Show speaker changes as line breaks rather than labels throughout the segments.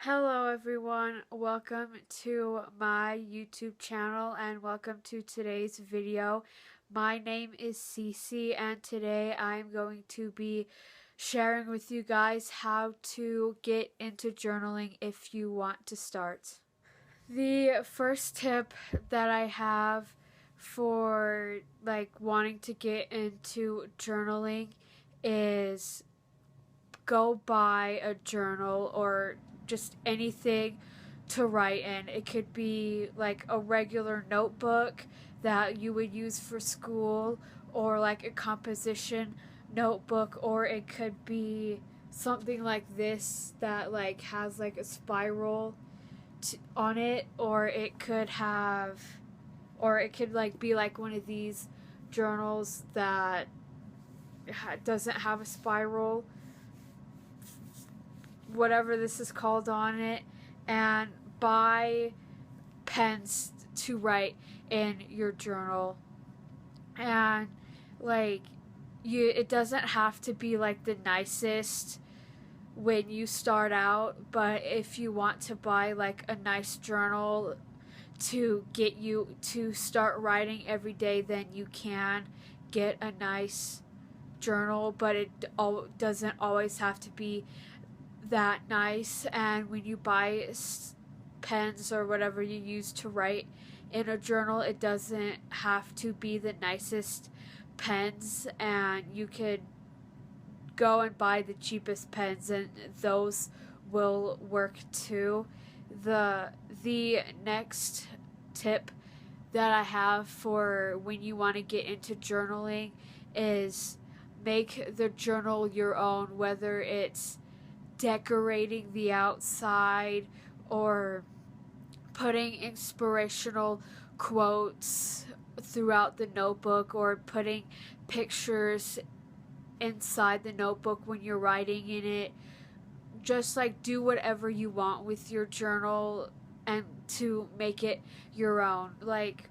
Hello everyone, welcome to my YouTube channel and welcome to today's video. My name is Cece and today I'm going to be sharing with you guys how to get into journaling if you want to start. The first tip that I have for wanting to get into journaling is go buy a journal or just anything to write in. It could be like a regular notebook that you would use for school, or like a composition notebook, or it could be something like this that has like a spiral on it, or it could be like one of these journals that doesn't have a spiral, whatever this is called, on it, and buy pens to write in your journal. And like it doesn't have to be like the nicest when you start out, but if you want to buy like a nice journal to get you to start writing every day, then you can get a nice journal, but it doesn't always have to be that nice. And when you buy pens or whatever you use to write in a journal, it doesn't have to be the nicest pens, and you could go and buy the cheapest pens and those will work too. The next tip that I have for when you want to get into journaling is make the journal your own, whether it's decorating the outside or putting inspirational quotes throughout the notebook, or putting pictures inside the notebook when you're writing in it. Just do whatever you want with your journal and to make it your own. Like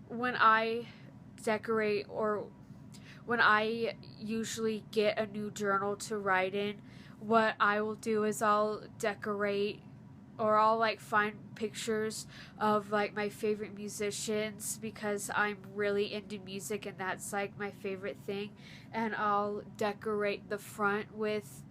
when I decorate, or when I usually get a new journal to write in, what I will do is I'll decorate, or I'll find pictures of my favorite musicians, because I'm really into music and that's my favorite thing, and I'll decorate the front with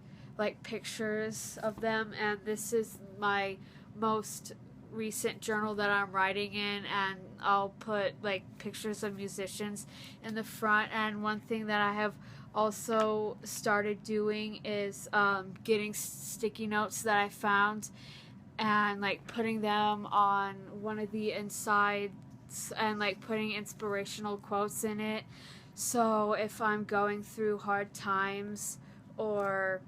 pictures of them. And this is my most recent journal that I'm writing in, and I'll put pictures of musicians in the front. And one thing that I have also started doing is getting sticky notes that I found and putting them on one of the insides, and putting inspirational quotes in it. So if I'm going through hard times or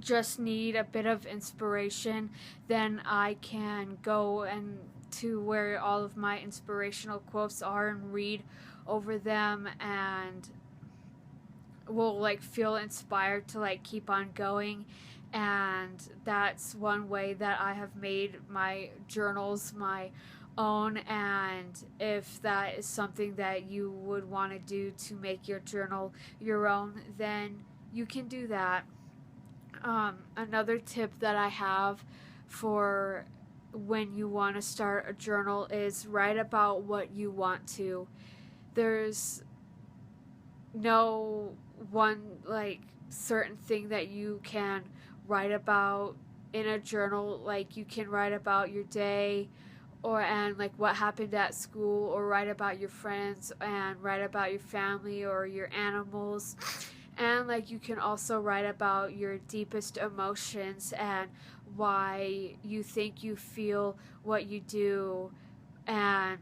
just need a bit of inspiration, then I can go and to where all of my inspirational quotes are and read over them, and will feel inspired to keep on going. And that's one way that I have made my journals my own. And if that is something that you would want to do to make your journal your own, then you can do that. Another tip that I have for when you want to start a journal is write about what you want to. There's no one certain thing that you can write about in a journal. You can write about your day, or and what happened at school, or write about your friends, and write about your family or your animals. And you can also write about your deepest emotions and why you think you feel what you do, and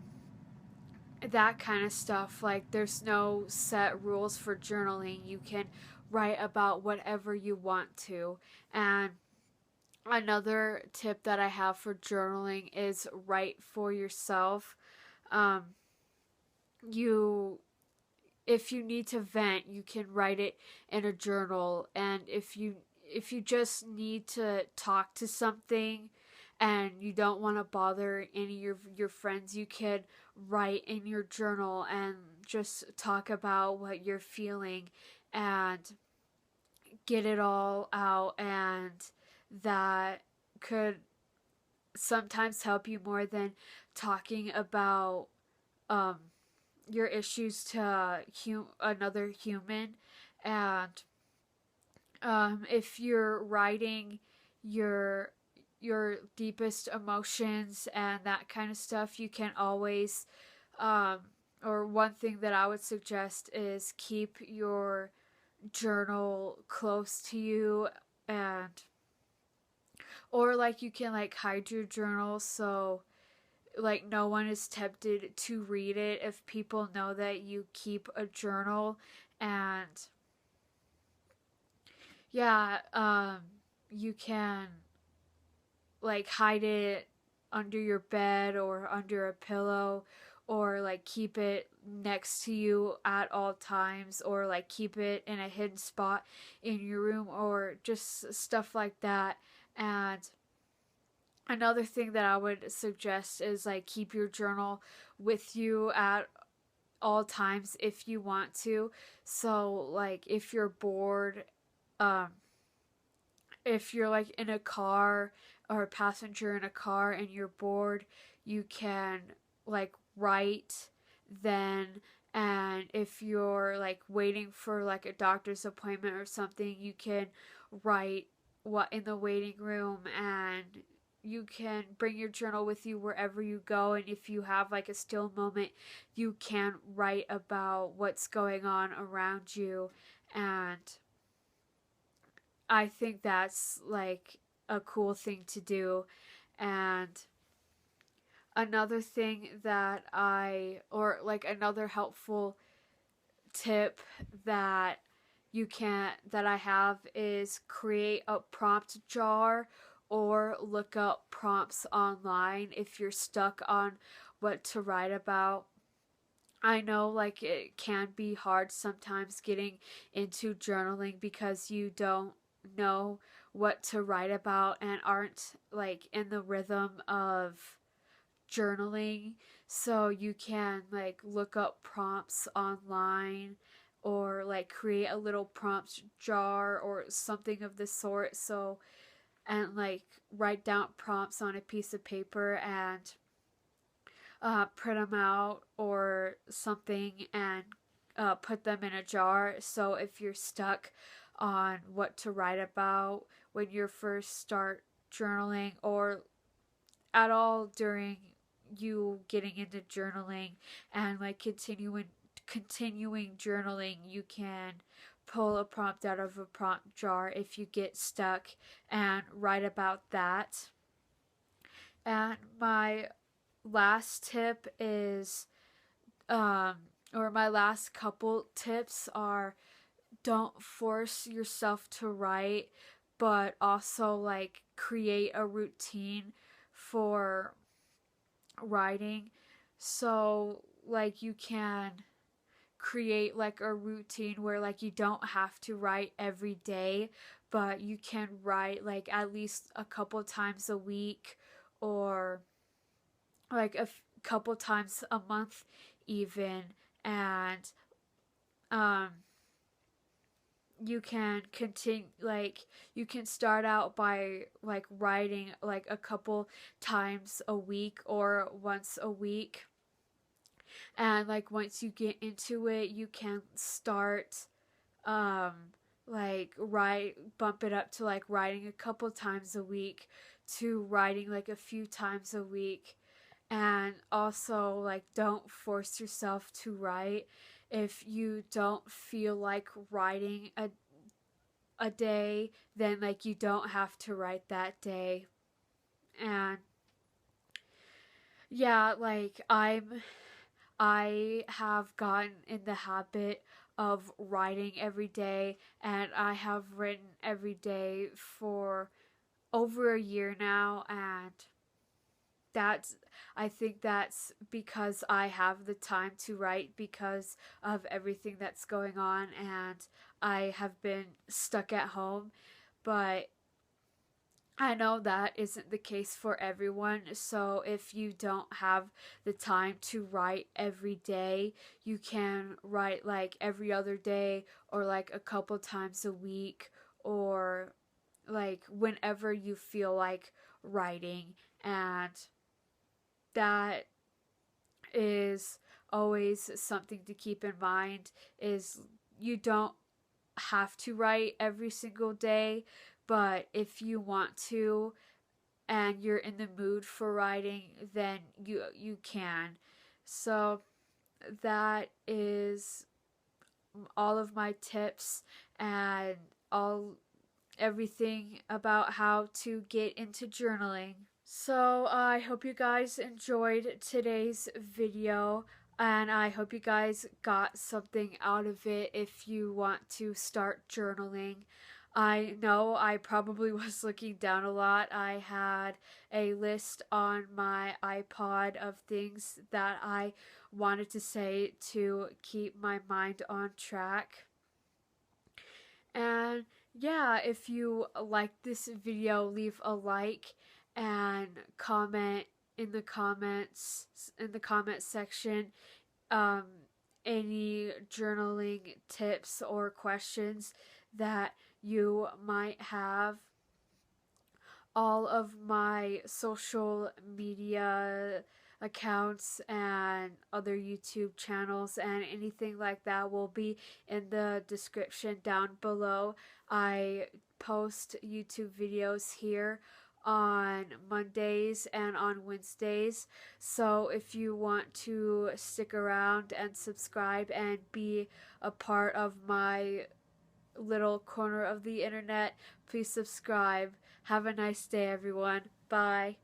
that kind of stuff. There's no set rules for journaling. You can write about whatever you want to. And another tip that I have for journaling is write for yourself. Um, you if you need to vent, you can write it in a journal. And if you just need to talk to something and you don't want to bother any of your friends, you could write in your journal and just talk about what you're feeling and get it all out. And that could sometimes help you more than talking about um, your issues to another human. And if you're writing your deepest emotions and that kind of stuff, you can always um, or one thing that I would suggest is keep your journal close to you, and or like you can like hide your journal so like no one is tempted to read it if people know that you keep a journal. And yeah, you can like hide it under your bed or under a pillow, or like keep it next to you at all times, or like keep it in a hidden spot in your room, or just stuff like that. And another thing that I would suggest is like keep your journal with you at all times if you want to. So like if you're bored, um if you're like in a car or a passenger in a car and you're bored, you can like write then. And if you're like waiting for like a doctor's appointment or something, you can write what in the waiting room. And you can bring your journal with you wherever you go, and if you have like a still moment, you can write about what's going on around you. And I think that's like a cool thing to do. And another thing that or like another helpful tip that that I have is create a prompt jar or look up prompts online if you're stuck on what to write about. I know like it can be hard sometimes getting into journaling because you don't know what to write about and aren't like in the rhythm of journaling. So you can like look up prompts online or like create a little prompt jar or something of the sort. So, and like write down prompts on a piece of paper and print them out or something, and put them in a jar. So if you're stuck on what to write about when you first start journaling, or at all during you getting into journaling and like continuing journaling, you can pull a prompt out of a prompt jar if you get stuck and write about that. And my last tip is um or my last couple tips are, don't force yourself to write, but also like create a routine for writing. So like you can create like a routine where like you don't have to write every day, but you can write like at least a couple times a week, or like couple times a month even. And um you can continue, like you can start out by like writing like a couple times a week or once a week. And like once you get into it, you can start um like write bump it up to like writing a couple times a week to writing like a few times a week. And also like don't force yourself to write. If you don't feel like writing a day, then like you don't have to write that day. And yeah, like I have gotten in the habit of writing every day, and I have written every day for over a year now. And that's I think that's because I have the time to write because of everything that's going on, and I have been stuck at home. But I know that isn't the case for everyone. So if you don't have the time to write every day, you can write like every other day, or like a couple times a week, or like whenever you feel like writing. And that is always something to keep in mind, is you don't have to write every single day, but if you want to and you're in the mood for writing, then you can. So that is all of my tips and all everything about how to get into journaling. So I hope you guys enjoyed today's video, and I hope you guys got something out of it if you want to start journaling. I know I probably was looking down a lot. I had a list on my iPod of things that I wanted to say to keep my mind on track. And yeah, if you like this video, leave a like and comment in the comment section um, any journaling tips or questions that you might have. All of my social media accounts and other YouTube channels and anything like that will be in the description down below. I post YouTube videos here on Mondays and on Wednesdays. So if you want to stick around and subscribe and be a part of my little corner of the internet, please subscribe. Have a nice day, everyone. Bye.